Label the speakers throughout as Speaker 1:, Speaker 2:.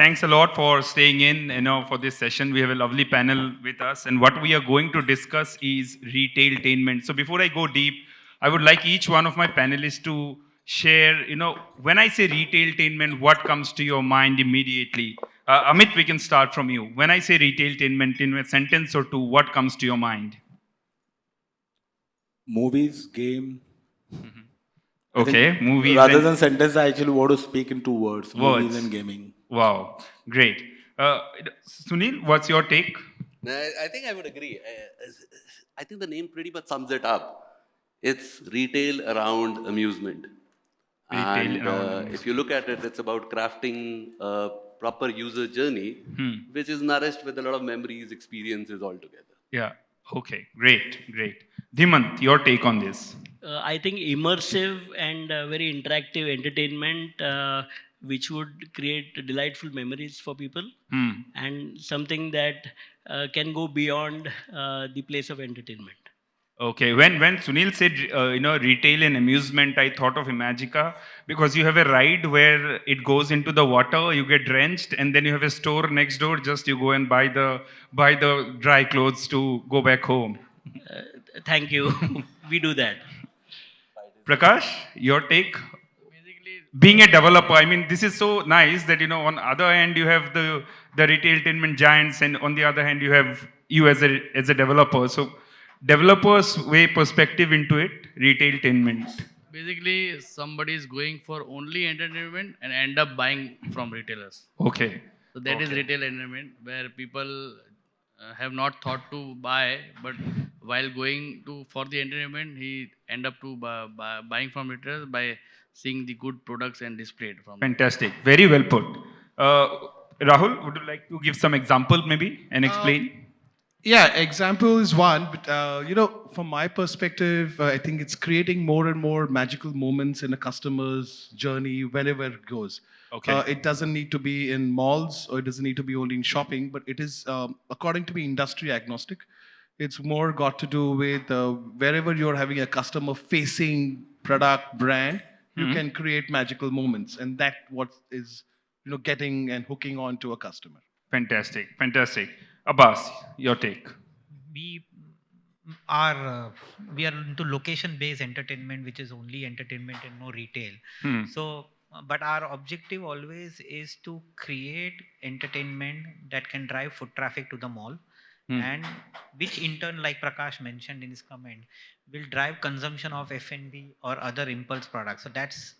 Speaker 1: Thanks a lot for staying in, for this session. We have a lovely panel with us, and what we are going to discuss is retailtainment. So before I go deep, I would like each one of my panelists to share, when I say retailtainment, what comes to your mind immediately? Amit, we can start from you. When I say retailtainment, in a sentence or two, what comes to your mind?
Speaker 2: Movies, game.
Speaker 1: Okay, movies.
Speaker 2: Rather than sentence, I actually want to speak in two words. Movies and gaming.
Speaker 1: Wow, great. Suneel, what's your take?
Speaker 3: I think I would agree. I think the name pretty much sums it up. It's retail around amusement. If you look at it, it's about crafting a proper user journey, which is nourished with a lot of memories, experiences all together.
Speaker 1: Yeah. Okay. Great. Dhimant, your take on this?
Speaker 4: I think immersive and very interactive entertainment, which would create delightful memories for people, and something that can go beyond the place of entertainment.
Speaker 1: Okay. When Sunil said retail and amusement, I thought of Imagica, because you have a ride where it goes into the water, you get drenched, and then you have a store next door. Just you go and buy the dry clothes to go back home.
Speaker 4: Thank you. We do that.
Speaker 1: Prakash, your take? Being a developer, I mean, this is so nice that, on other hand, you have the retailtainment giants, and on the other hand, you have you as a developer. So, developers' way perspective into it, retailtainment.
Speaker 5: Basically, somebody is going for only entertainment and end up buying from retailers.
Speaker 1: Okay.
Speaker 5: So that is retail entertainment, where people have not thought to buy, but while going for the entertainment, he end up to buying from retailers by seeing the good products and displayed from.
Speaker 1: Fantastic. Very well put. Rahul, would you like to give some example maybe and explain?
Speaker 6: Yeah, example is one, but from my perspective, I think it's creating more and more magical moments in a customer's journey whenever it goes.
Speaker 1: Okay.
Speaker 6: It doesn't need to be in malls, or it doesn't need to be only in shopping, but it is, according to me, industry agnostic. It's more got to do with wherever you're having a customer-facing product brand, you can create magical moments, and that what is getting and hooking on to a customer.
Speaker 1: Fantastic. Abbas, your take?
Speaker 7: We are into location-based entertainment, which is only entertainment and no retail. So, but our objective always is to create entertainment that can drive foot traffic to the mall, and which in turn, like Prakash mentioned in his comment, will drive consumption of F&B or other impulse products. So that's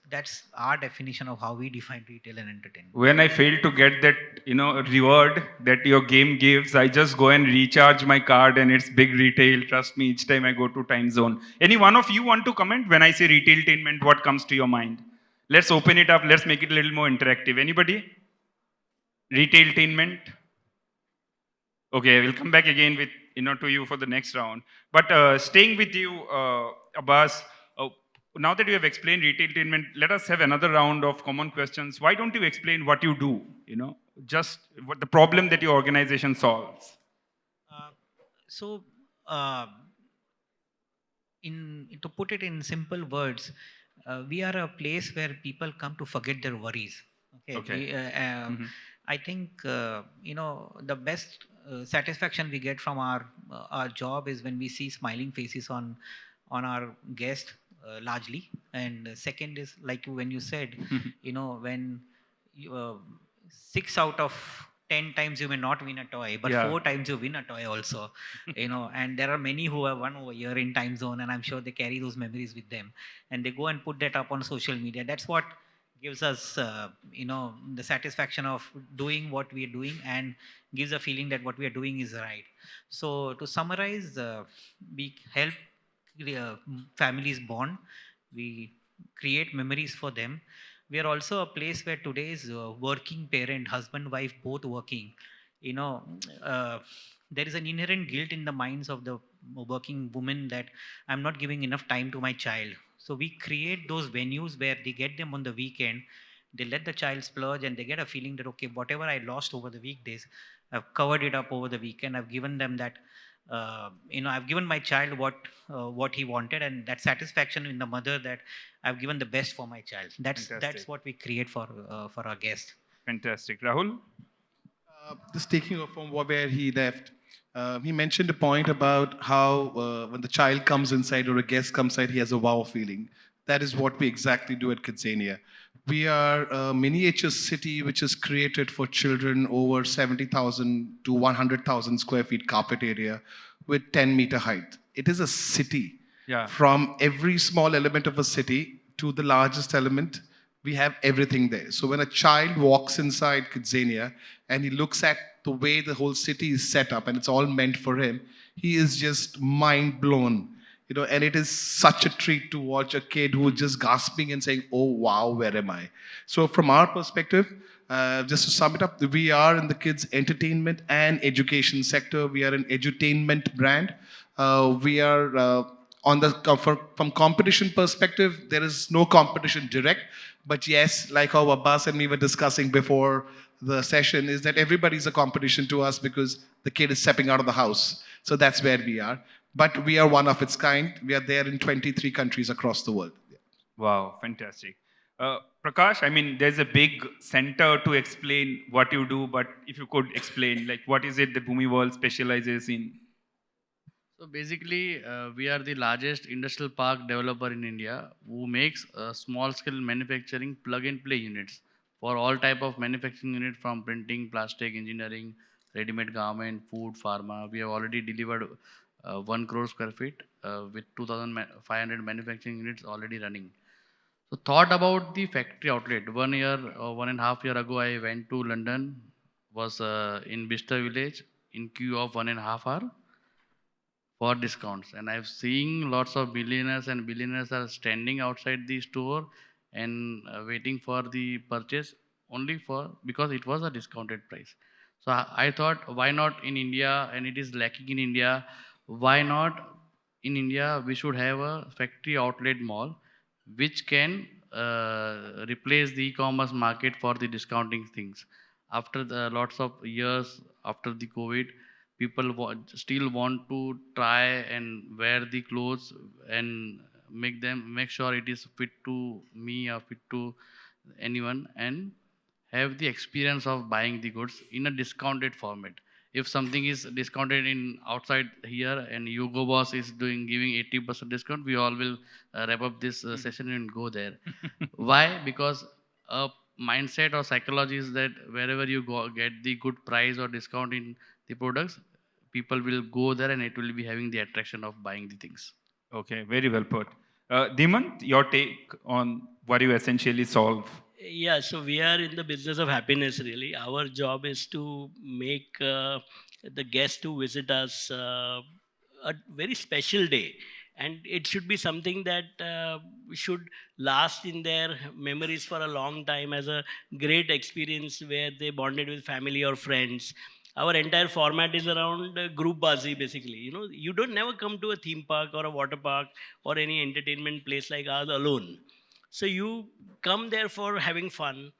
Speaker 7: our definition of how we define retail and entertainment.
Speaker 1: When I fail to get that, reward that your game gives, I just go and recharge my card, and it's big retail. Trust me, each time I go to Timezone. Any one of you want to comment? When I say retailtainment, what comes to your mind? Let's open it up. Let's make it a little more interactive. Anybody? Retailtainment? Okay, we'll come back again with to you for the next round. But staying with you, Abbas, now that you have explained retailtainment, let us have another round of common questions. Why don't you explain what you do? Just what the problem that your organization solves.
Speaker 7: To put it in simple words, we are a place where people come to forget their worries. Okay. I think the best satisfaction we get from our job is when we see smiling faces on our guests, largely. And second is like when you said, when 6 out of 10 times you may not win a toy, but 4 times you win a toy also. And there are many who have won over here in Timezone, and I'm sure they carry those memories with them, and they go and put that up on social media. That's what gives us the satisfaction of doing what we are doing, and gives a feeling that what we are doing is right. So to summarize, we help families bond, we create memories for them. We are also a place where today's working parent, husband, wife, both working, there is an inherent guilt in the minds of the working woman that I'm not giving enough time to my child. So we create those venues where they get them on the weekend, they let the child splurge, and they get a feeling that, okay, whatever I lost over the weekdays, I've covered it up over the weekend. I've given them that, I've given my child what he wanted, and that satisfaction in the mother that I've given the best for my child. That's what we create for our guests.
Speaker 1: Fantastic. Rahul?
Speaker 6: Just taking off from where he left, he mentioned a point about how when the child comes inside or a guest comes inside, he has a wow feeling. That is what we exactly do at KidZania. We are a miniature city which is created for children over 70,000 to 100,000 square feet carpet area with 10-meter height. It is a city.
Speaker 1: Yeah.
Speaker 6: From every small element of a city to the largest element, we have everything there. So when a child walks inside KidZania and he looks at the way the whole city is set up and it's all meant for him, he is just mind blown. And it is such a treat to watch a kid who is just gasping and saying, "Oh wow, where am I?" So from our perspective, just to sum it up, we are in the kids' entertainment and education sector. We are an edutainment brand. We are from competition perspective, there is no competition direct. But yes, like how Abbas and me were discussing before the session, is that everybody's a competition to us because the kid is stepping out of the house. So that's where we are. But we are one of its kind. We are there in 23 countries across the world.
Speaker 1: Wow, fantastic. Prakash, I mean, there's a big center to explain what you do, but if you could explain, like, what is it that Bhumi World specializes in?
Speaker 5: So basically, we are the largest industrial park developer in India who makes small-scale manufacturing plug-and-play units for all type of manufacturing unit from printing, plastic, engineering, ready-made garment, food, pharma. We have already delivered 1 crore square feet with 2,500 manufacturing units already running. So thought about the factory outlet. 1 year or 1.5 year ago, I went to London, was in Bicester Village in queue of 1.5 hour for discounts. And I've seen lots of billionaires and billionaires are standing outside the store and waiting for the purchase only because it was a discounted price. So I thought, why not in India? And it is lacking in India. Why not in India? We should have a factory outlet mall which can replace the e-commerce market for the discounting things. After the lots of years after the COVID, people still want to try and wear the clothes and make sure it is fit to me or fit to anyone and have the experience of buying the goods in a discounted format. If something is discounted in outside here and Hugo Boss is giving 80% discount, we all will wrap up this session and go there. Why? Because a mindset or psychology is that wherever you go, get the good price or discount in the products, people will go there and it will be having the attraction of buying the things.
Speaker 1: Okay, very well put. Dhimant, your take on what you essentially solve?
Speaker 4: Yeah, so we are in the business of happiness, really. Our job is to make the guests who visit us a very special day. And it should be something that should last in their memories for a long time as a great experience where they bonded with family or friends. Our entire format is around group bazi, basically. You don't never come to a theme park or a water park or any entertainment place like ours alone. So you come there for having fun.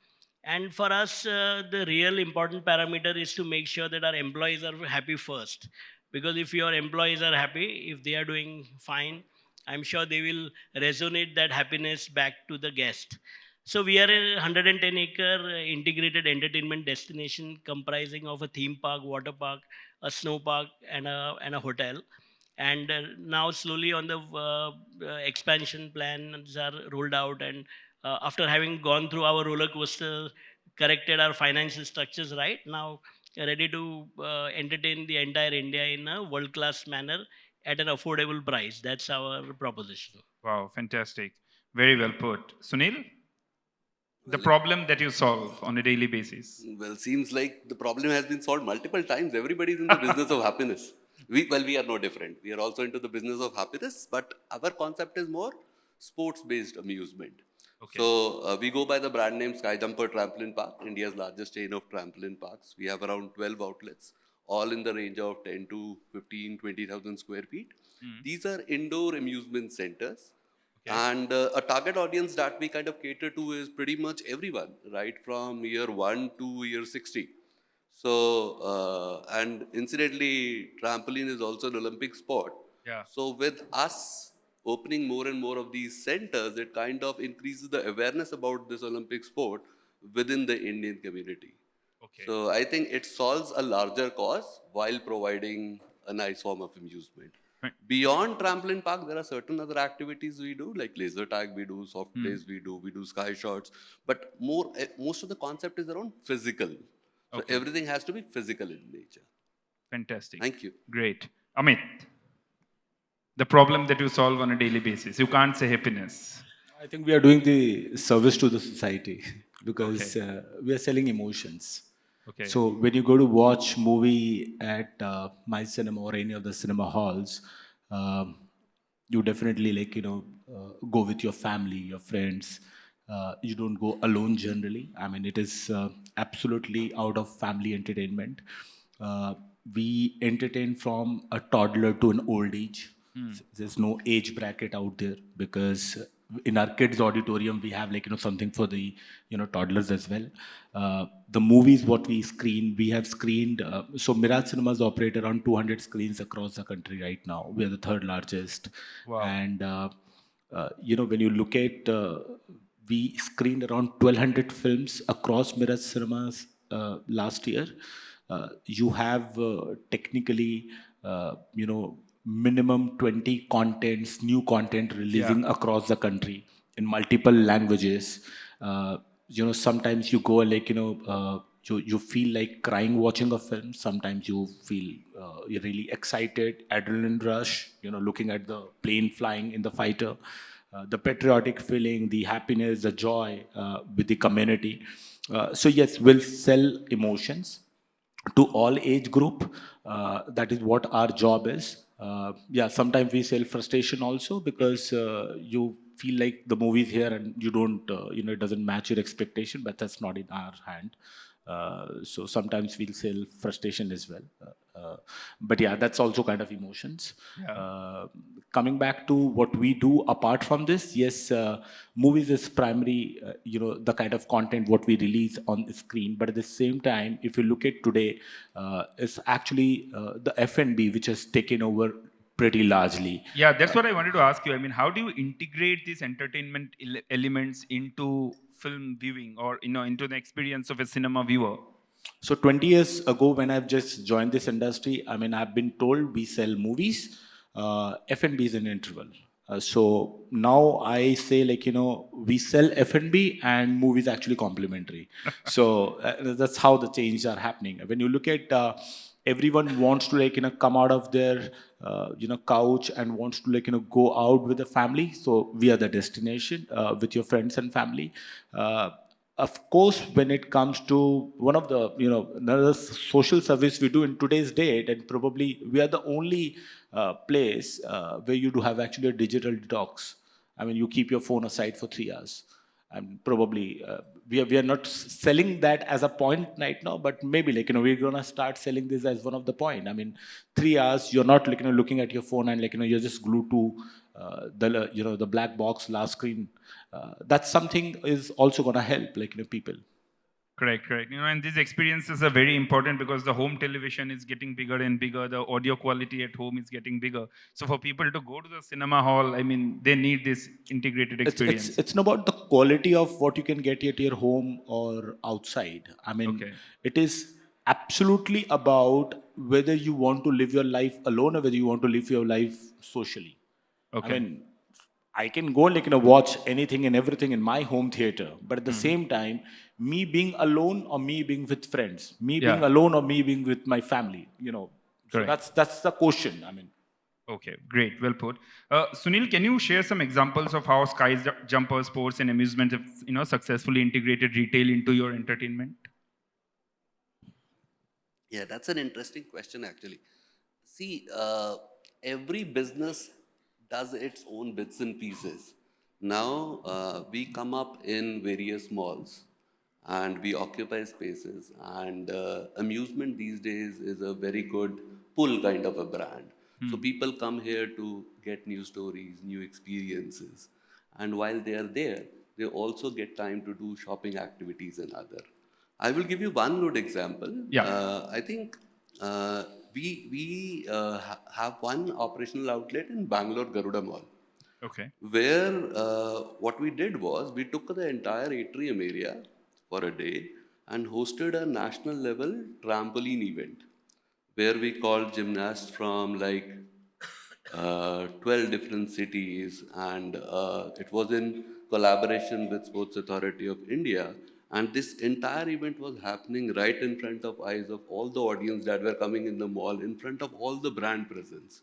Speaker 4: And for us, the real important parameter is to make sure that our employees are happy first. Because if your employees are happy, if they are doing fine, I'm sure they will resonate that happiness back to the guest. So we are a 110-acre integrated entertainment destination comprising of a theme park, water park, a snow park, and a hotel. And now slowly on the expansion plans are rolled out, and after having gone through our roller coaster, corrected our financial structures, right now ready to entertain the entire India in a world class manner at an affordable price. That's our proposition.
Speaker 1: Wow, fantastic. Very well put. Suneel, the problem that you solve on a daily basis?
Speaker 3: Well, seems like the problem has been solved multiple times. Everybody's in the business of happiness. We are no different. We are also into the business of happiness, but our concept is more sports-based amusement.
Speaker 1: Okay.
Speaker 3: So we go by the brand name Skyjumper Trampoline Park, India's largest chain of trampoline parks. We have around 12 outlets, all in the range of 10 to 15, 20,000 square feet. These are indoor amusement centers. Okay. And a target audience that we kind of cater to is pretty much everyone, right from year 1 to year 60. So, and incidentally, trampoline is also an Olympic sport.
Speaker 1: Yeah.
Speaker 3: So with us opening more and more of these centers, it kind of increases the awareness about this Olympic sport, within the Indian community.
Speaker 1: Okay.
Speaker 3: So I think it solves a larger cause while providing a nice form of amusement.
Speaker 1: Right.
Speaker 3: Beyond trampoline park, there are certain other activities we do, like laser tag we do, soft plays we do sky shots. But most of the concept is around physical. So
Speaker 1: Okay.
Speaker 3: everything has to be physical in nature.
Speaker 1: Fantastic.
Speaker 3: Thank you.
Speaker 1: Great. Amit, the problem that you solve on a daily basis. You can't say happiness.
Speaker 8: I think we are doing the service to the society because
Speaker 1: Okay.
Speaker 8: we are selling emotions.
Speaker 1: Okay.
Speaker 8: So when you go to watch movie at my cinema or any of the cinema halls, you definitely go with your family, your friends. You don't go alone generally. I mean, it is absolutely out of family entertainment. We entertain from a toddler to an old age. There's no age bracket out there because in our kids auditorium we have something for the toddlers as well. The movies what we screen, we have screened. So Miraj Cinemas operate around 200 screens across the country right now. We are the third largest.
Speaker 1: Wow.
Speaker 8: And when you look at we screened around 1200 films across Miraj Cinemas last year. You have technically, minimum 20 contents, new content releasing across the country in multiple languages. Sometimes you go you feel like crying watching a film. Sometimes you feel you're really excited, adrenaline rush, looking at the plane flying in the fighter. The patriotic feeling, the happiness, the joy with the community. So yes, we'll sell emotions to all age group. That is what our job is. Sometimes we sell frustration also because you feel like the movie's here and you don't, it doesn't match your expectation, but that's not in our hand. So sometimes we'll sell frustration as well. But yeah, that's also kind of emotions. Coming back to what we do apart from this, yes, movies is primary, the kind of content what we release on the screen. But at the same time, if you look at today, it's actually the F&B which has taken over pretty largely.
Speaker 1: Yeah, that's what I wanted to ask you. I mean, how do you integrate these entertainment elements into film viewing or into the experience of a cinema viewer?
Speaker 8: So 20 years ago, when I've just joined this industry, I mean, I've been told we sell movies, F&B is an interval. So now I say we sell F&B and movies actually complementary. So that's how the changes are happening. When you look at everyone wants to come out of their couch and wants to go out with the family. So we are the destination with your friends and family. Of course, when it comes to one of the, another social service we do in today's date, and probably we are the only place where you do have actually a digital detox. I mean, you keep your phone aside for 3 hours. And probably we are not selling that as a point right now, but maybe we're gonna start selling this as one of the point. I mean, 3 hours you're not looking at your phone and you're just glued to the black box last screen. That's something is also gonna help people.
Speaker 1: Correct. And these experiences are very important because the home television is getting bigger and bigger. The audio quality at home is getting bigger. So for people to go to the cinema hall, I mean, they need this integrated experience.
Speaker 8: It's not about the quality of what you can get at your home or outside. I mean, It is absolutely about whether you want to live your life alone or whether you want to live your life socially.
Speaker 1: Okay.
Speaker 8: I mean, I can go and watch anything and everything in my home theater, but at the same time, me being alone or me being with friends, me being alone or me being with my family, So that's the question. I mean.
Speaker 1: Okay, great, well put. Suneel, can you share some examples of how Skyjumper Sports and Amusement have successfully integrated retail into your entertainment?
Speaker 3: Yeah, that's an interesting question actually. See, every business does its own bits and pieces. Now, we come up in various malls and we occupy spaces, and amusement these days is a very good pull kind of a brand. So people come here to get new stories, new experiences. And while they are there, they also get time to do shopping activities and other. I will give you one good example. I think we have one operational outlet in Bangalore Garuda Mall.
Speaker 1: Okay.
Speaker 3: Where what we did was we took the entire atrium area, for a day and hosted a national level trampoline event where we called gymnasts from like 12 different cities, and it was in collaboration with Sports Authority of India. And this entire event was happening right in front of eyes of all the audience that were coming in the mall, in front of all the brand presence.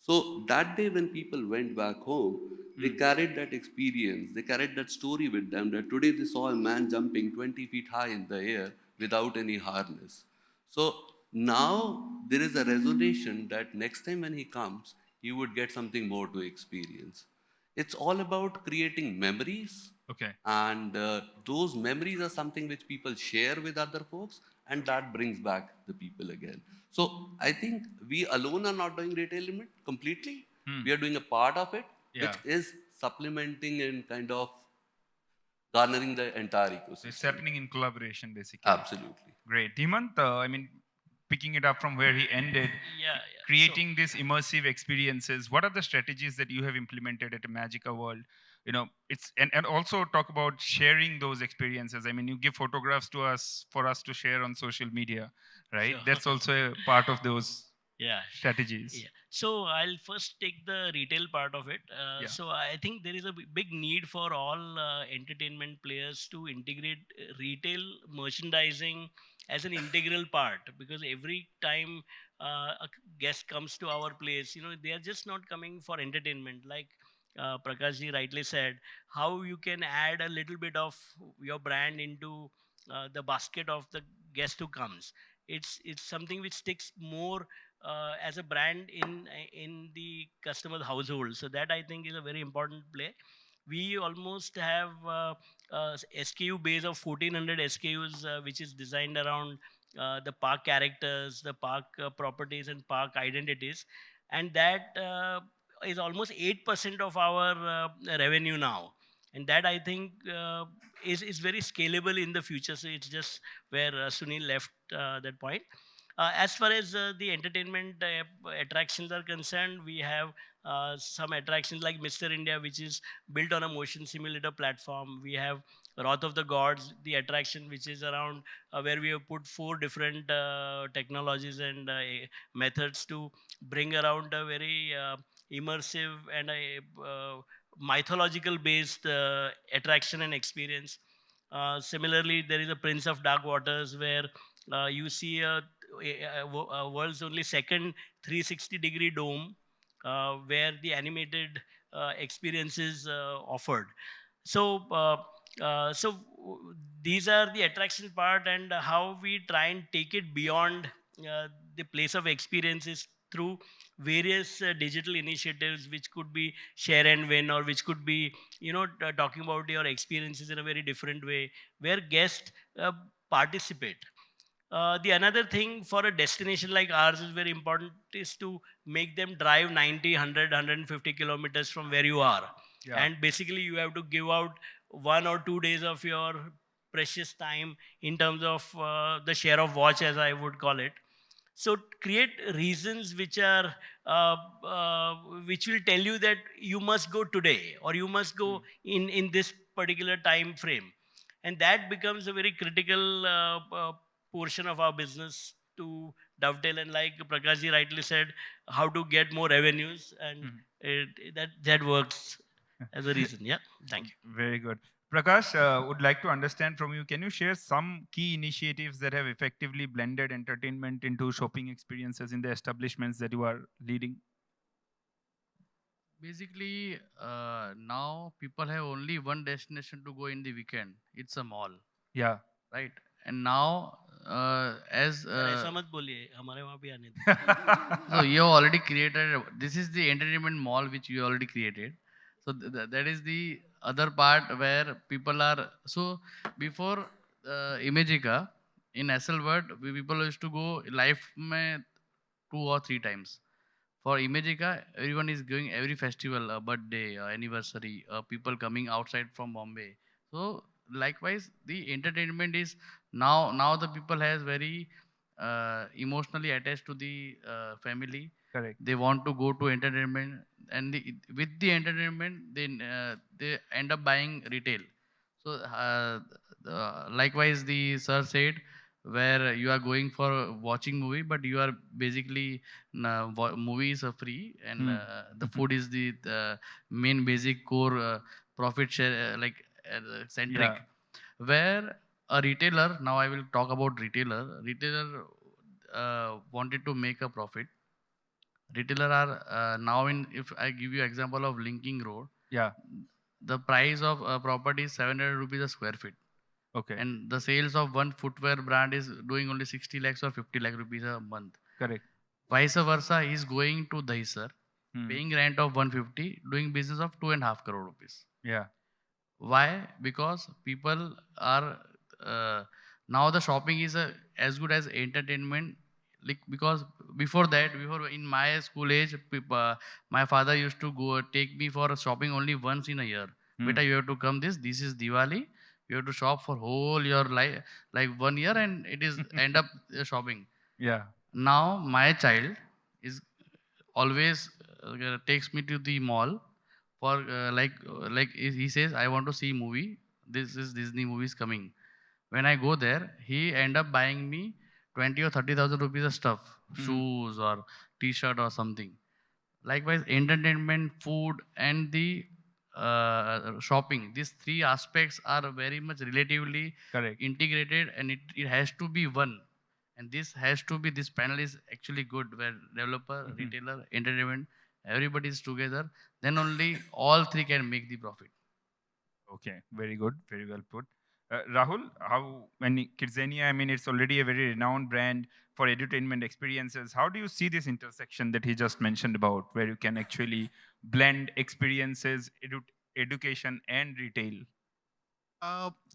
Speaker 3: So that day when people went back home, they carried that experience, they carried that story with them that today they saw a man jumping 20 feet high in the air without any harness. So now there is a resolution that next time when he comes, he would get something more to experience. It's all about creating memories.
Speaker 1: Okay.
Speaker 3: And those memories are something which people share with other folks, and that brings back the people again. So I think we alone are not doing retailment completely. We are doing a part of it, which is supplementing and kind of garnering the entire ecosystem.
Speaker 1: It's happening in collaboration, basically.
Speaker 3: Absolutely.
Speaker 1: Great. Dhimant, I mean, picking it up from where he ended, creating these immersive experiences, what are the strategies that you have implemented at Imagicaaworld? You know, it's and also talk about sharing those experiences. I mean, you give photographs to us for us to share on social media, right?
Speaker 4: Sure.
Speaker 1: That's also a part of those
Speaker 4: Yeah.
Speaker 1: strategies.
Speaker 4: Yeah. So I'll first take the retail part of it. So I think there is a big need for all entertainment players to integrate retail merchandising as an integral part, because every time a guest comes to our place, they are just not coming for entertainment. Like Prakash ji rightly said, how you can add a little bit of your brand into the basket of the guest who comes. It's something which sticks more as a brand in the customer's household. So that I think is a very important play. We almost have SKU base of 1400 SKUs, which is designed around the park characters, the park properties, and park identities, and that is almost 8% of our revenue now. And that I think is very scalable in the future. So it's just where Suneel left that point. As far as the entertainment attractions are concerned, we have some attractions like Mr. India, which is built on a motion simulator platform. We have Wrath of the Gods, the attraction, which is around where we have put 4 different technologies and methods to bring around a very immersive and a mythological based attraction and experience. Similarly, there is a Prince of Dark Waters where you see a world's only second 360-degree dome where the animated experience is offered. So, these are the attraction part, and how we try and take it beyond the place of experiences through various digital initiatives, which could be share and win, or which could be talking about your experiences in a very different way, where guests participate. The another thing for a destination like ours is very important is to make them drive 90, 100, 150 kilometers from where you are.
Speaker 1: Yeah.
Speaker 4: And basically you have to give out 1 or 2 days of your precious time in terms of the share of watch, as I would call it. So create reasons which are which will tell you that you must go today, or you must go in this particular time frame, and that becomes a very critical portion of our business to dovetail. And like Prakash ji rightly said, how to get more revenues, and that works as a reason. Yeah, thank you.
Speaker 1: Very good. Prakash, would like to understand from you, can you share some key initiatives that have effectively blended entertainment into shopping experiences in the establishments that you are leading?
Speaker 5: Basically, now people have only one destination to go in the weekend. It's a mall,
Speaker 1: Yeah.
Speaker 5: right? And now, as
Speaker 4: ऐसा मत बोलिए, हमारे वहाँ भी आने दो.
Speaker 5: so you already created. This is the entertainment mall which you already created. So that is the other part where people are. So before Imagica in SL World, people used to go live में 2 or 3 times. For Imagica, everyone is going every festival, birthday, anniversary, people coming outside from Bombay. So likewise, the entertainment is now the people has very emotionally attached to the family.
Speaker 1: Correct.
Speaker 5: They want to go to entertainment, and with the entertainment, they end up buying retail. So likewise the sir said, where you are going for watching movie, but you are basically movies are free, and the food is the main basic core profit share, centric. Where a retailer, now I will talk about retailer wanted to make a profit. Retailer are now in, if I give you example of Linking Road,
Speaker 1: Yeah.
Speaker 5: the price of a property is 700 rupees a square feet.
Speaker 1: Okay.
Speaker 5: And the sales of one footwear brand is doing only 60 lakhs or 50 lakh rupees a month.
Speaker 1: Correct.
Speaker 5: Vice versa, he is going to Dahisar, paying rent of 150, doing business of 2.5 crore rupees.
Speaker 1: Yeah.
Speaker 5: Why? Because people are now the shopping is as good as entertainment. Like, because before in my school age, my father used to go take me for shopping only once in a year. Beta, you have to come this is Diwali. You have to shop for whole your life, like 1 year, and it is end up shopping.
Speaker 1: Yeah.
Speaker 5: Now my child is always takes me to the mall for he says, I want to see movie. This is Disney movies coming. When I go there, he end up buying me 20 or 30,000 rupees of stuff, shoes or T-shirt or something. Likewise, entertainment, food, and the shopping. These three aspects are very much relatively
Speaker 1: Correct.
Speaker 5: integrated, and it has to be one. And this panel is actually good, where developer, retailer, entertainment, everybody is together. Then only all three can make the profit.
Speaker 1: Okay, very good, very well put. Rahul, when KidZania, I mean, it's already a very renowned brand for edutainment experiences. How do you see this intersection that he just mentioned about, where you can actually blend experiences, education, and retail?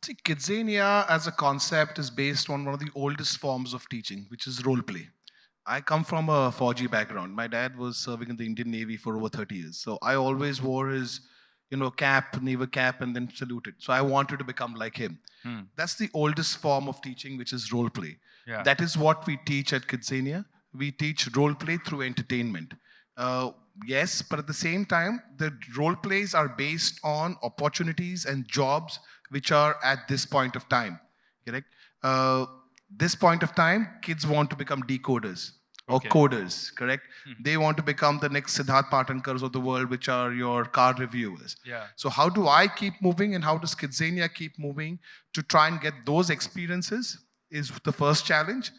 Speaker 6: See, KidZania as a concept is based on one of the oldest forms of teaching, which is role play. I come from a 4G background. My dad was serving in the Indian Navy for over 30 years. So I always wore his, cap, naval cap, and then saluted. So I wanted to become like him. That's the oldest form of teaching, which is role play.
Speaker 1: Yeah.
Speaker 6: That is what we teach at KidZania. We teach role play through entertainment. Yes, but at the same time, the role plays are based on opportunities and jobs which are at this point of time. Correct? This point of time, kids want to become decoders or coders, correct? They want to become the next Siddharth Patankars of the world, which are your car reviewers.
Speaker 1: Yeah.
Speaker 6: So how do I keep moving, and how does KidZania keep moving to try and get those experiences is the first challenge.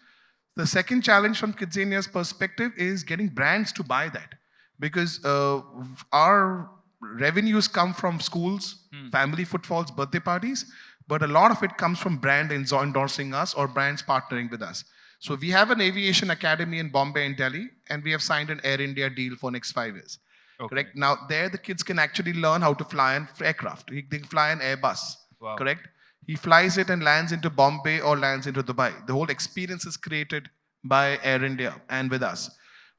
Speaker 6: The second challenge from KidZania's perspective is getting brands to buy that. Because our revenues come from schools, family footfalls, birthday parties, but a lot of it comes from brand endorsing us or brands partnering with us. So we have an aviation academy in Bombay and Delhi, and we have signed an Air India deal for next 5 years.
Speaker 1: Okay.
Speaker 6: Correct? Now, there the kids can actually learn how to fly an aircraft. They can fly an Airbus.
Speaker 1: Wow.
Speaker 6: Correct? He flies it and lands into Bombay or lands into Dubai. The whole experience is created by Air India and with us.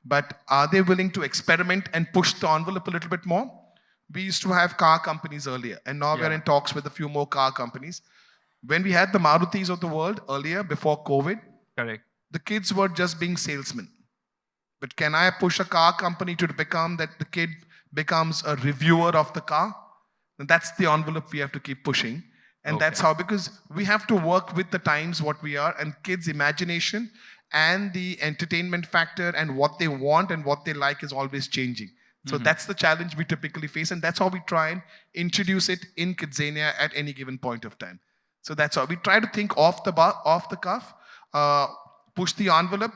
Speaker 6: But are they willing to experiment and push the envelope a little bit more? We used to have car companies earlier, and now we're in talks with a few more car companies. When we had the Marutis of the world earlier, before COVID,
Speaker 1: Correct.
Speaker 6: the kids were just being salesmen. But can I push a car company to become that the kid becomes a reviewer of the car? And that's the envelope we have to keep pushing. And that's how, because we have to work with the times what we are, and kids' imagination and the entertainment factor and what they want and what they like is always changing. So that's the challenge we typically face, and that's how we try and introduce it in KidZania at any given point of time. So that's how we try to think off the cuff, push the envelope,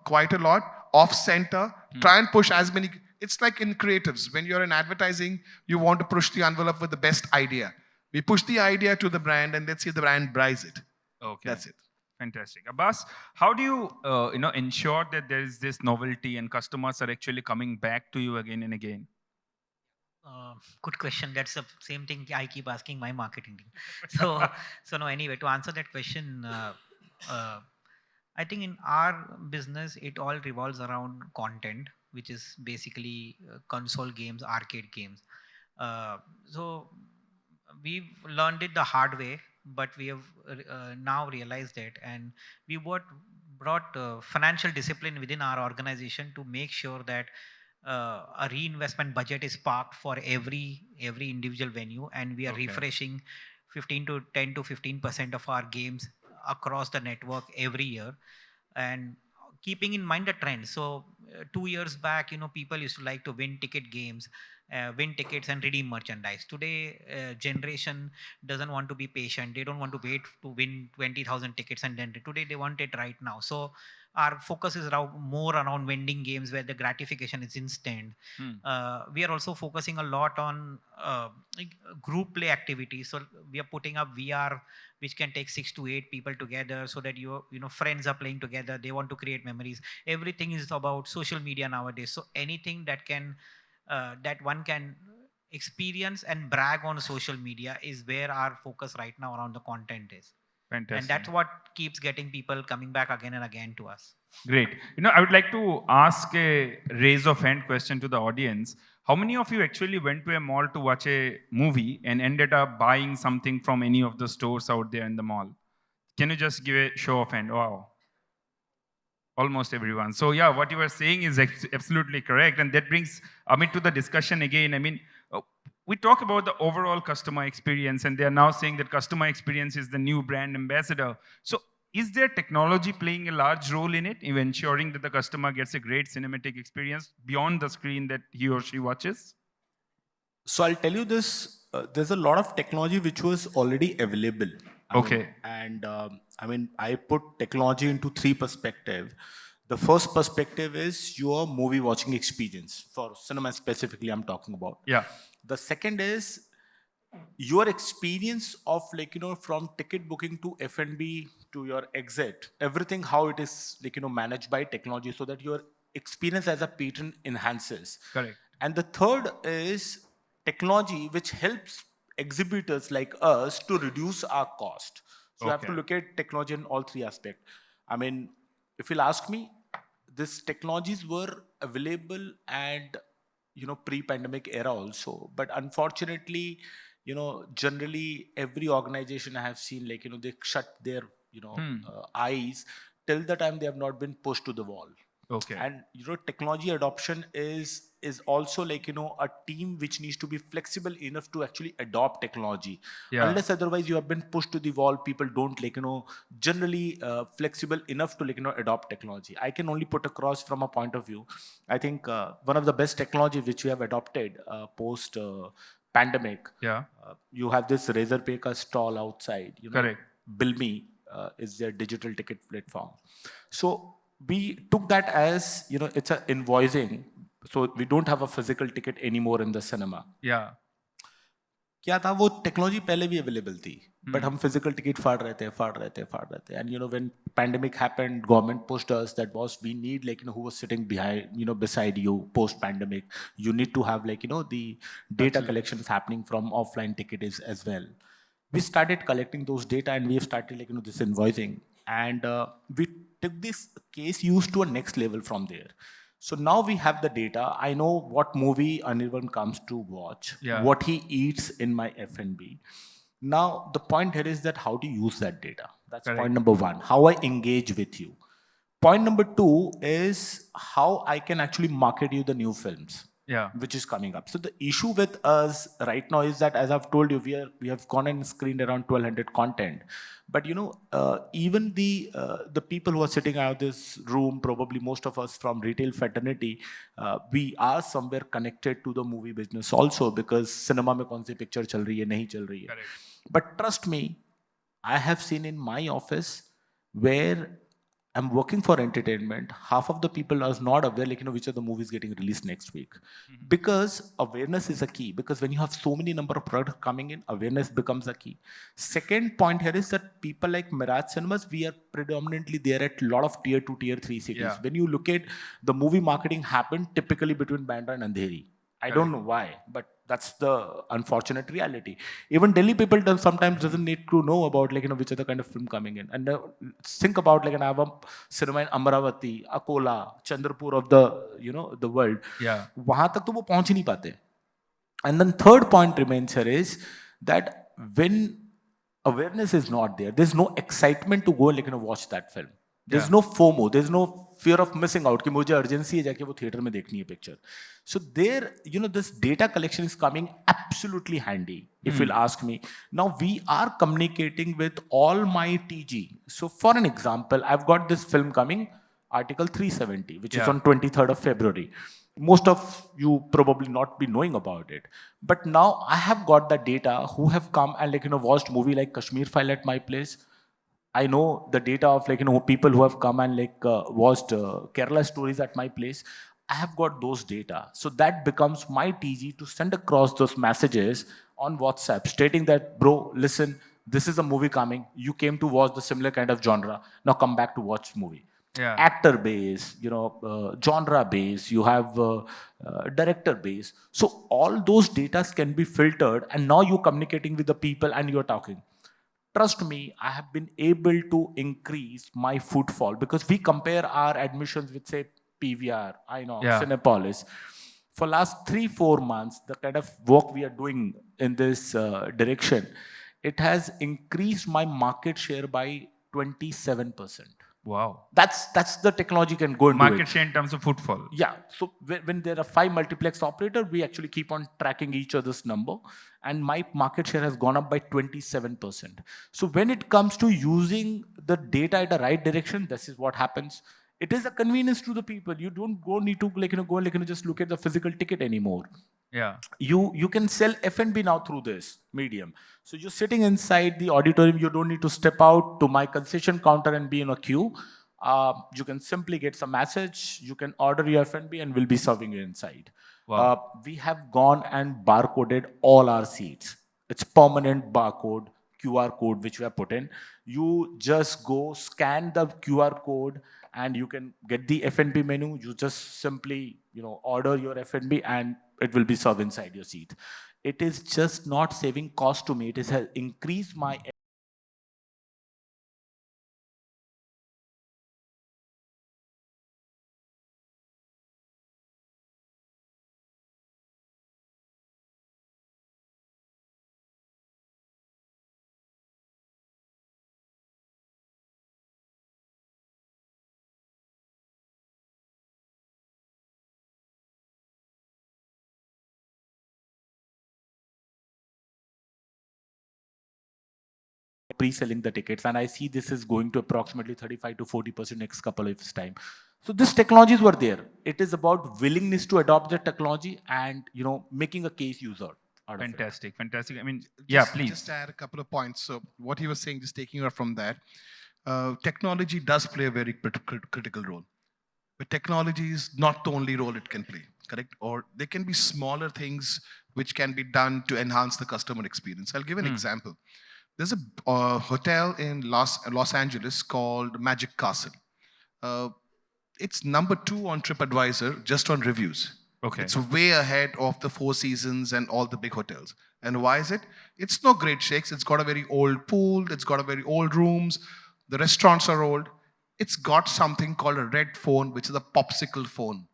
Speaker 6: quite a lot, off center, try and push as many. It's like in creatives. When you're in advertising, you want to push the envelope with the best idea. We push the idea to the brand, and let's see if the brand buys it.
Speaker 1: Okay.
Speaker 6: That's it.
Speaker 1: Fantastic. Abbas, how do you, ensure that there is this novelty and customers are actually coming back to you again and again?
Speaker 7: Good question. That's the same thing I keep asking my marketing team. So no. Anyway, to answer that question, I think in our business it all revolves around content, which is basically console games, arcade games. So we've learned it the hard way, but we have now realized it, and we brought financial discipline within our organization to make sure that a reinvestment budget is parked for every individual venue, and we are refreshing 15 to 10 to 15% of our games across the network every year, and keeping in mind the trend. So 2 years back, people used to like to win games, win tickets and redeem merchandise. Today, generation doesn't want to be patient. They don't want to wait to win 20,000 tickets and then today they want it right now. So our focus is more around vending games where the gratification is instant. We are also focusing a lot on group play activities. So we are putting up VR, which can take 6 to 8 people together, so that friends are playing together. They want to create memories. Everything is about social media nowadays. So anything that can that one can experience and brag on social media is where our focus right now around the content is.
Speaker 1: Fantastic.
Speaker 7: And that's what keeps getting people coming back again and again to us.
Speaker 1: Great. I would like to ask a raise of hand question to the audience. How many of you actually went to a mall to watch a movie and ended up buying something from any of the stores out there in the mall? Can you just give a show of hand? Wow. Almost everyone. So yeah, what you were saying is absolutely correct. And that brings Amit to the discussion again. I mean, we talk about the overall customer experience, and they are now saying that customer experience is the new brand ambassador. So is there technology playing a large role in it, in ensuring that the customer gets a great cinematic experience beyond the screen that he or she watches?
Speaker 8: So I'll tell you this, there's a lot of technology which was already available. I put technology into 3 perspectives. The first perspective is your movie watching experience. For cinema specifically, I'm talking about.
Speaker 1: Yeah.
Speaker 8: The second is your experience of from ticket booking to F&B to your exit, everything how it is managed by technology, so that your experience as a patron enhances.
Speaker 1: Correct.
Speaker 8: And the third is technology which helps exhibitors like us to reduce our cost. So you have to look at technology in all 3 aspects. I mean, if you'll ask me, these technologies were available and pre-pandemic era also, but unfortunately, generally every organization I have seen, they shut their eyes till the time they have not been pushed to the wall.
Speaker 1: Okay.
Speaker 8: And technology adoption is also a team which needs to be flexible enough to actually adopt technology.
Speaker 1: Yeah.
Speaker 8: Unless otherwise you have been pushed to the wall, people don't generally flexible enough to adopt technology. I can only put across from a point of view. I think one of the best technology which we have adopted post pandemic.
Speaker 1: Yeah.
Speaker 8: You have this Razorpay ka stall outside.
Speaker 1: Correct.
Speaker 8: Bhumi is their digital ticket platform. So we took that as, it's a invoicing. So we don't have a physical ticket anymore in the cinema.
Speaker 1: Yeah.
Speaker 8: क्या था वो technology पहले भी available थी, but हम physical ticket फाड़ रहे थे. And when pandemic happened, government pushed us that boss, we need who was sitting behind, beside you post pandemic, you need to have the data collections happening from offline tickets as well. We started collecting those data and we have started this invoicing, and we took this case used to a next level from there. So now we have the data. I know what movie Anirban comes to watch, what he eats in my F&B. Now the point here is that how to use that data. That's point number 1. How I engage with you. Point number 2 is how I can actually market you the new films. Which is coming up. So the issue with us right now is that, as I've told you, we have gone and screened around 1,200 content. But even the people who are sitting out of this room, probably most of us from retail fraternity, we are somewhere connected to the movie business also, because cinema mein kaun si picture chal rahi hai, nahi chal rahi hai. But trust me, I have seen in my office where I'm working for entertainment, half of the people are not aware which of the movies getting released next week. Because awareness is a key. Because when you have so many number of products coming in, awareness becomes a key. Second point here is that people like Miraj Cinemas, we are predominantly there at a lot of tier 2, tier 3 cities. When you look at the movie marketing happened typically between Bandra and Dhamdhere. I don't know why, but that's the unfortunate reality. Even Delhi people sometimes doesn't need to know about which other kind of film coming in. And think about I have a cinema in Amravati, Akola, Chandrapur of the world. Wahan tak to wo pahunch hi nahi pate. And then third point remains here is that when awareness is not there, there's no excitement to go and watch that film. There's no FOMO. There's no fear of missing out कि मुझे urgency है जाके वो theater में देखनी है picture. So there, this data collection is coming absolutely handy, if you'll ask me. Now we are communicating with all my TG. So for an example, I've got this film coming, Article 370, which is on 23rd of February. Most of you probably not be knowing about it. But now I have got the data who have come and watched movie like Kashmir File at my place. I know the data of people who have come and watched Kerala stories at my place. I have got those data. So that becomes my TG to send across those messages on WhatsApp stating that, bro, listen, this is a movie coming. You came to watch the similar kind of genre. Now come back to watch movie.
Speaker 1: Yeah.
Speaker 8: Actor base, genre base, you have director base. So all those data can be filtered, and now you're communicating with the people and you're talking. Trust me, I have been able to increase my footfall because we compare our admissions with, say, PVR, Cinepolis. For last 3-4 months, the kind of work we are doing in this direction, it has increased my market share by 27%.
Speaker 1: Wow.
Speaker 8: That's the technology can go into
Speaker 1: market share in terms of footfall.
Speaker 8: Yeah. So when there are 5 multiplex operators, we actually keep on tracking each other's number, and my market share has gone up by 27%. So when it comes to using the data in the right direction, this is what happens. It is a convenience to the people. You don't need to just look at the physical ticket anymore.
Speaker 1: Yeah.
Speaker 8: You can sell F&B now through this medium. So you're sitting inside the auditorium. You don't need to step out to my concession counter and be in a queue. You can simply get some message. You can order your F&B and we'll be serving you inside.
Speaker 1: Wow.
Speaker 8: We have gone and barcoded all our seats. It's permanent barcode, QR code, which we have put in. You just go scan the QR code and you can get the F&B menu. You just simply, order your F&B and it will be served inside your seat. It is just not saving cost to me. It has increased my pre-selling the tickets, and I see this is going to approximately 35 to 40% next couple of time. So these technologies were there. It is about willingness to adopt the technology and making a case user out of it.
Speaker 1: Fantastic. I mean, please.
Speaker 6: Just add a couple of points. So what he was saying, just taking off from that, technology does play a very critical role. But technology is not the only role it can play, correct? Or there can be smaller things which can be done to enhance the customer experience. I'll give an example. There's a hotel in Los Angeles called Magic Castle. It's number 2 on TripAdvisor, just on reviews.
Speaker 1: Okay.
Speaker 6: It's way ahead of the Four Seasons and all the big hotels. And why is it? It's no great shakes. It's got a very old pool. It's got a very old rooms. The restaurants are old. It's got something called a red phone, which is a popsicle phone.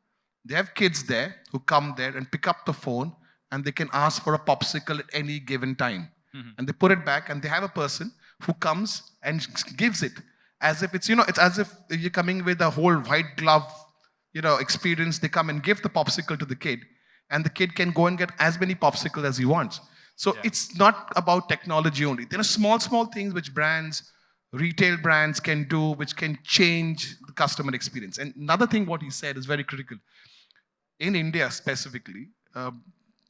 Speaker 6: They have kids there who come there and pick up the phone and they can ask for a popsicle at any given time. And they put it back and they have a person who comes and gives it as if it's, it's as if you're coming with a whole white glove, experience. They come and give the popsicle to the kid and the kid can go and get as many popsicles as he wants. So it's not about technology only. There are small things which retail brands can do, which can change the customer experience. And another thing what he said is very critical. In India specifically,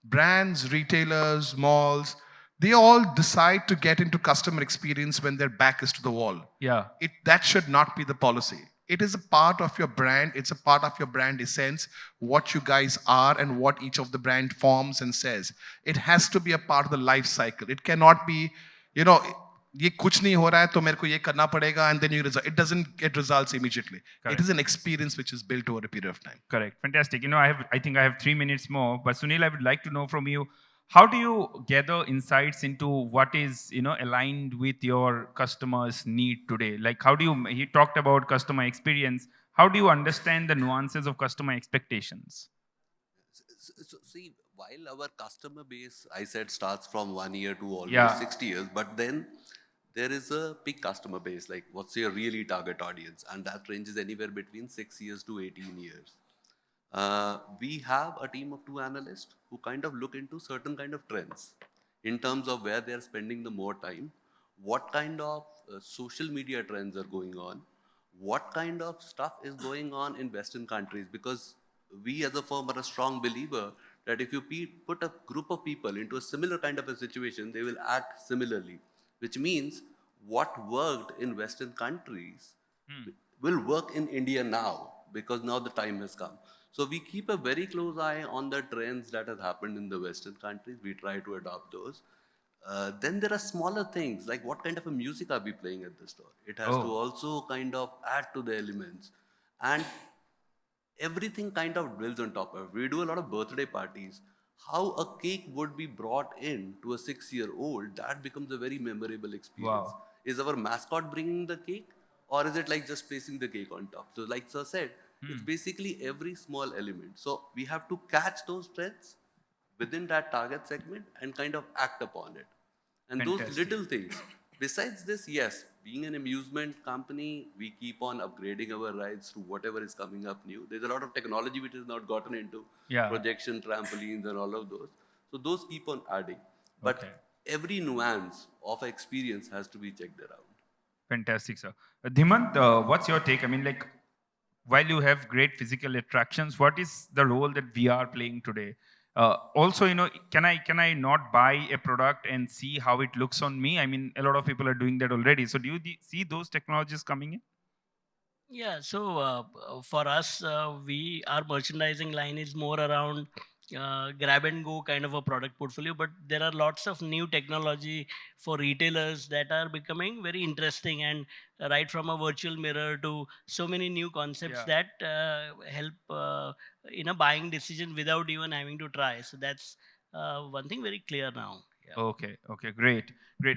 Speaker 6: brands, retailers, malls, they all decide to get into customer experience when their back is to the wall.
Speaker 1: Yeah.
Speaker 6: That should not be the policy. It is a part of your brand. It's a part of your brand essence, what you guys are and what each of the brand forms and says. It has to be a part of the life cycle. It cannot be, ये कुछ नहीं हो रहा है तो मेरे को ये करना पड़ेगा and then it doesn't get results immediately. Correct. It is an experience which is built over a period of time.
Speaker 1: Correct. Fantastic. I think I have 3 minutes more, but Suneel, I would like to know from you, how do you gather insights into what is, aligned with your customers' need today? Like he talked about customer experience. How do you understand the nuances of customer expectations?
Speaker 3: So see, while our customer base, I said, starts from 1 year to almost 60 years, but then there is a big customer base, like what's your really target audience? And that ranges anywhere between 6 years to 18 years. We have a team of 2 analysts who kind of look into certain kind of trends in terms of where they're spending the more time, what kind of social media trends are going on, what kind of stuff is going on in Western countries, because we as a firm are a strong believer that if you put a group of people into a similar kind of a situation, they will act similarly, which means what worked in Western countries will work in India now, because now the time has come. So we keep a very close eye on the trends that have happened in the Western countries. We try to adopt those. Then there are smaller things, like what kind of a music are we playing at the store? It has to also kind of add to the elements. And everything kind of builds on top of it. We do a lot of birthday parties. How a cake would be brought in to a 6-year-old, that becomes a very memorable experience.
Speaker 1: Wow.
Speaker 3: Is our mascot bringing the cake, or is it like just placing the cake on top? So like Sir said, it's basically every small element. So we have to catch those trends within that target segment and kind of act upon it. And
Speaker 1: Fantastic.
Speaker 3: those little things. Besides this, yes, being an amusement company, we keep on upgrading our rides to whatever is coming up new. There's a lot of technology which is not gotten into, projection, trampolines, and all of those. So those keep on adding. But every nuance of experience has to be checked around.
Speaker 1: Fantastic, sir. Dhimant, what's your take? I mean, like, while you have great physical attractions, what is the role that we are playing today? Also, can I not buy a product and see how it looks on me? I mean, a lot of people are doing that already. So do you see those technologies coming in?
Speaker 4: Yeah, so for us, our merchandising line is more around grab and go kind of a product portfolio, but there are lots of new technology for retailers that are becoming very interesting, and right from a virtual mirror to so many new concepts that help in a buying decision without even having to try. So that's one thing very clear now. Yeah.
Speaker 1: Okay, great.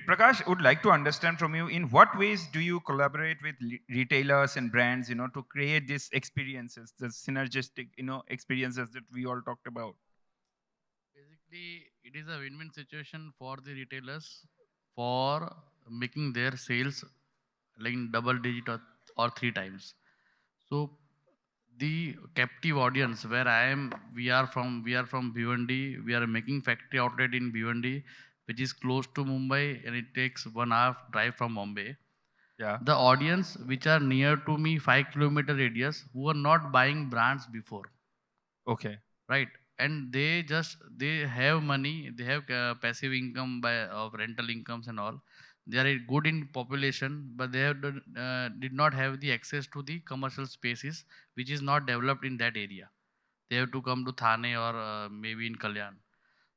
Speaker 1: Prakash, would like to understand from you, in what ways do you collaborate with retailers and brands, to create these experiences, the synergistic, experiences that we all talked about?
Speaker 5: Basically, it is a win-win situation for the retailers for making their sales like in double digit or 3 times. So the captive audience where we are from Bhiwandi. We are making factory outlet in Bhiwandi, which is close to Mumbai, and it takes 1 hour drive from Bombay.
Speaker 1: Yeah.
Speaker 5: The audience which are near to me, 5 kilometer radius, who are not buying brands before,
Speaker 1: Okay.
Speaker 5: right? And they have money, they have passive income of rental incomes and all. They are good in population, but they did not have the access to the commercial spaces, which is not developed in that area. They have to come to Thane or maybe in Kalyan.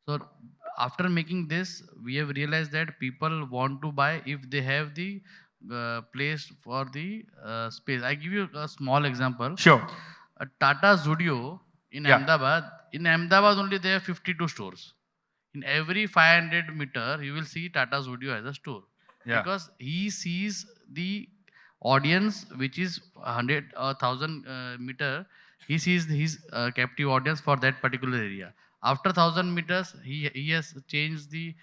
Speaker 5: So after making this, we have realized that people want to buy if they have the place for the space. I give you a small example.
Speaker 1: Sure.
Speaker 5: A Tata Studio in Ahmedabad. In Ahmedabad only there are 52 stores. In every 500 meter, you will see Tata Studio as a store.
Speaker 1: Yeah.
Speaker 5: Because he sees the audience which is 100 or 1000 meter. He sees his captive audience for that particular area. After 1000 meters, he has changed the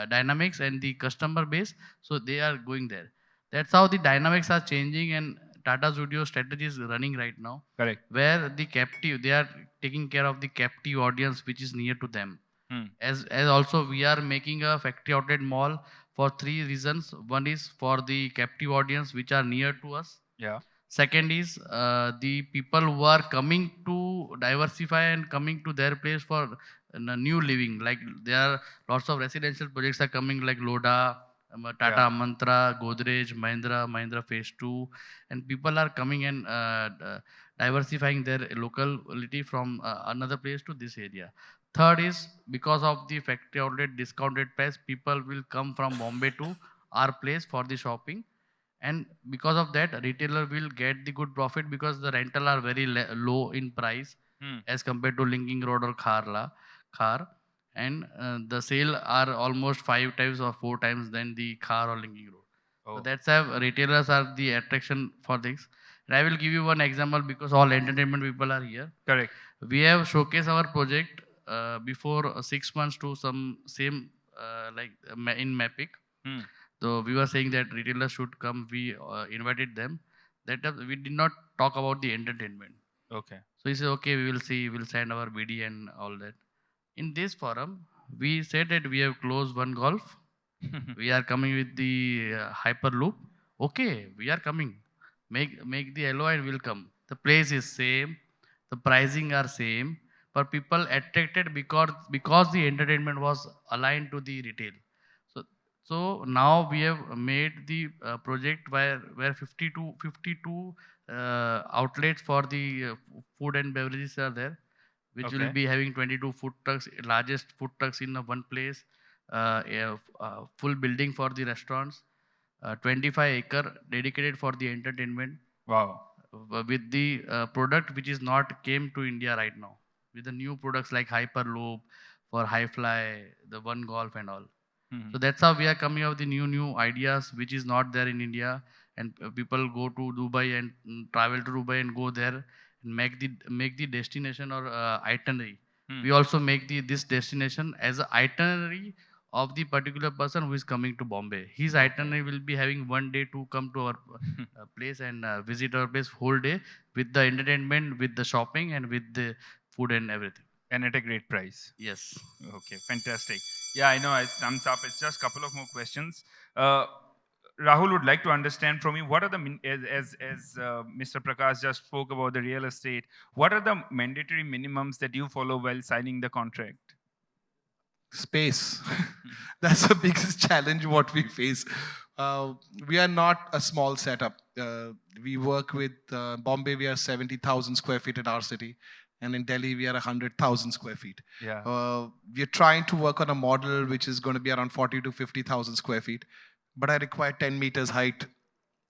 Speaker 5: dynamics and the customer base. So they are going there. That's how the dynamics are changing, and Tata Studio strategy is running right now.
Speaker 1: Correct.
Speaker 5: Where the captive, they are taking care of the captive audience which is near to them. As also we are making a factory outlet mall for 3 reasons. One is for the captive audience which are near to us.
Speaker 1: Yeah.
Speaker 5: Second is the people who are coming to diversify and coming to their place for new living. Like there are lots of residential projects are coming like Loda, Tata Mantra, Godrej, Mahindra Phase 2, and people are coming and diversifying their locality from another place to this area. Third is because of the factory outlet discounted price, people will come from Bombay to our place for the shopping, and because of that, retailer will get the good profit because the rental are very low in price as compared to Linking Road or Khar, and the sale are almost 5 times or 4 times than the Khar or Linking Road. So that's how retailers are the attraction for this. And I will give you one example because all entertainment people are here.
Speaker 1: Correct.
Speaker 5: We have showcased our project before 6 months to some same in Mapic. So we were saying that retailers should come. We invited them. That we did not talk about the entertainment.
Speaker 1: Okay.
Speaker 5: So he said, okay, we will see. We'll send our BD and all that. In this forum, we said that we have closed one golf. We are coming with the Hyperloop. Okay, we are coming. Make the LOI and we'll come. The place is same. The pricing are same. But people attracted because the entertainment was aligned to the retail. So so now we have made the project where 52 outlets for the food and beverages are there, which will
Speaker 1: Okay.
Speaker 5: be having 22 food trucks, largest food trucks in one place, full building for the restaurants, 25-acre dedicated for the entertainment,
Speaker 1: Wow.
Speaker 5: with the product which is not came to India right now, with the new products like Hyperloop for High Fly, the One Golf and all. So that's how we are coming up with the new ideas which is not there in India, and people go to Dubai and travel to Dubai and go there and make the destination or itinerary. We also make this destination as an itinerary of the particular person who is coming to Bombay. His itinerary will be having one day to come to our place and visit our place whole day with the entertainment, with the shopping, and with the food and everything.
Speaker 1: And at a great price.
Speaker 5: Yes.
Speaker 1: Okay, fantastic. Yeah, I know. It's thumbs up. It's just a couple of more questions. Rahul would like to understand from you what are the as Mr. Prakash just spoke about the real estate. What are the mandatory minimums that you follow while signing the contract?
Speaker 6: Space. That's the biggest challenge what we face. We are not a small setup. We work with Bombay. We are 70,000 square feet in our city, and in Delhi we are 100,000 square feet.
Speaker 1: Yeah.
Speaker 6: We are trying to work on a model which is going to be around 40 to 50,000 square feet, but I require 10 meters height.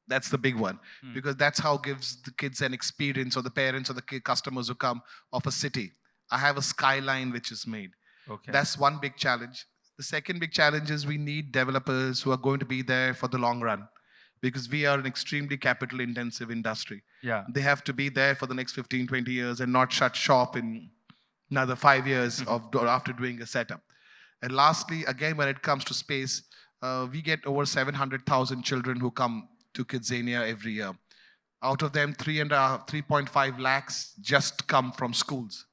Speaker 6: That's the big one, because that's how gives the kids an experience, or the parents or the customers who come, of a city. I have a skyline which is made.
Speaker 1: Okay.
Speaker 6: That's one big challenge. The second big challenge is we need developers who are going to be there for the long run, because we are an extremely capital intensive industry.
Speaker 1: Yeah.
Speaker 6: They have to be there for the next 15, 20 years and not shut shop in another 5 years after doing a setup. And lastly, again, when it comes to space, we get over 700,000 children who come to KidZania every year. Out of them, 3.5 lakhs just come from schools.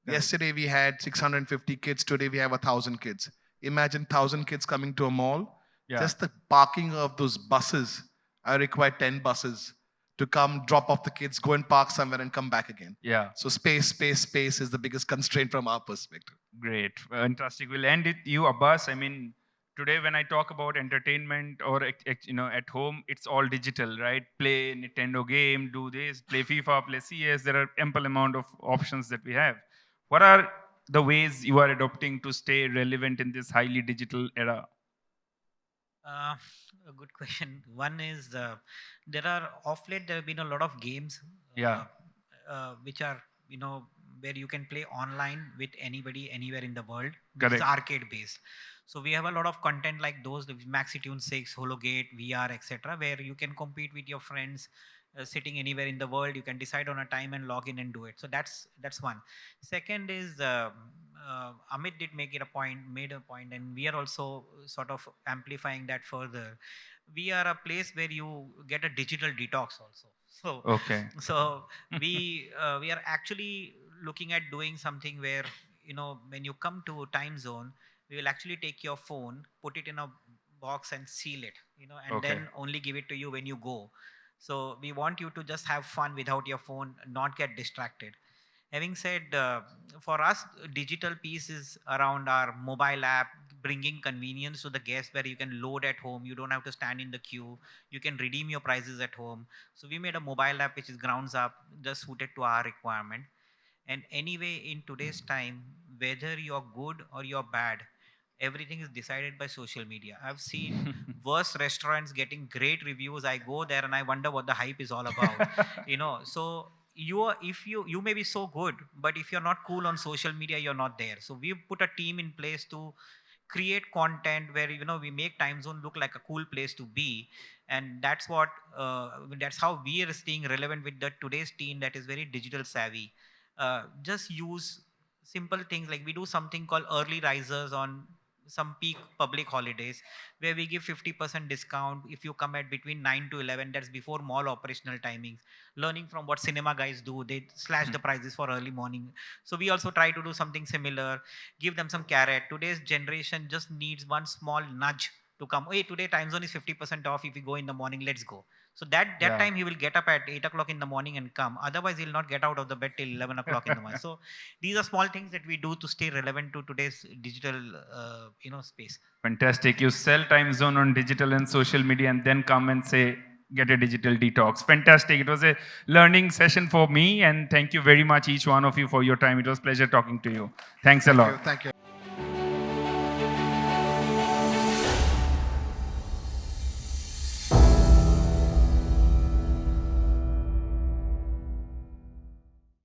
Speaker 6: Yesterday we had 650 kids. Today we have 1,000 kids. Imagine 1,000 kids coming to a mall.
Speaker 1: Yeah.
Speaker 6: Just the parking of those buses, I require 10 buses to come, drop off the kids, go and park somewhere and come back again.
Speaker 1: Yeah.
Speaker 6: So space is the biggest constraint from our perspective.
Speaker 1: Great. Fantastic. We'll end with you, Abbas. I mean, today when I talk about entertainment or at home, it's all digital, right? Play Nintendo game, do this, play FIFA, play CS. There are ample amount of options that we have. What are the ways you are adopting to stay relevant in this highly digital era?
Speaker 7: A good question. One is there are of late there have been a lot of games,
Speaker 1: Yeah.
Speaker 7: which are where you can play online with anybody anywhere in the world.
Speaker 1: Correct.
Speaker 7: It's arcade based. So we have a lot of content like those, the MaxiTune 6, Hologate, VR, etc., where you can compete with your friends sitting anywhere in the world. You can decide on a time and log in and do it. So that's one. Second is Amit did made a point, and we are also sort of amplifying that further. We are a place where you get a digital detox also. So
Speaker 1: Okay.
Speaker 7: so we are actually looking at doing something where when you come to Timezone, we will actually take your phone, put it in a box and seal it, and
Speaker 1: Okay.
Speaker 7: then only give it to you when you go. So we want you to just have fun without your phone, not get distracted. Having said, for us, digital piece is around our mobile app, bringing convenience to the guest where you can load at home. You don't have to stand in the queue. You can redeem your prizes at home. So we made a mobile app which is grounds up, just suited to our requirement. And anyway, in today's time, whether you're good or you're bad, everything is decided by social media. I've seen worse restaurants getting great reviews. I go there and I wonder what the hype is all about. So you may be so good, but if you're not cool on social media, you're not there. So we've put a team in place to create content where we make Timezone look like a cool place to be, and that's how we are staying relevant with the today's teen that is very digital savvy. Just use simple things like we do something called early risers on some peak public holidays where we give 50% discount if you come at between 9 to 11. That's before mall operational timings. Learning from what cinema guys do, they slash the prices for early morning. So we also try to do something similar, give them some carrot. Today's generation just needs one small nudge to come. Hey, today Timezone is 50% off. If we go in the morning, let's go. So that time he will get up at 8 o'clock in the morning and come. Otherwise, he'll not get out of the bed till 11 o'clock in the morning. So these are small things that we do to stay relevant to today's digital, space.
Speaker 1: Fantastic. You sell Time Zone on digital and social media and then come and say, get a digital detox. Fantastic. It was a learning session for me, and thank you very much, each one of you, for your time. It was a pleasure talking to you. Thanks a lot.
Speaker 6: Thank you.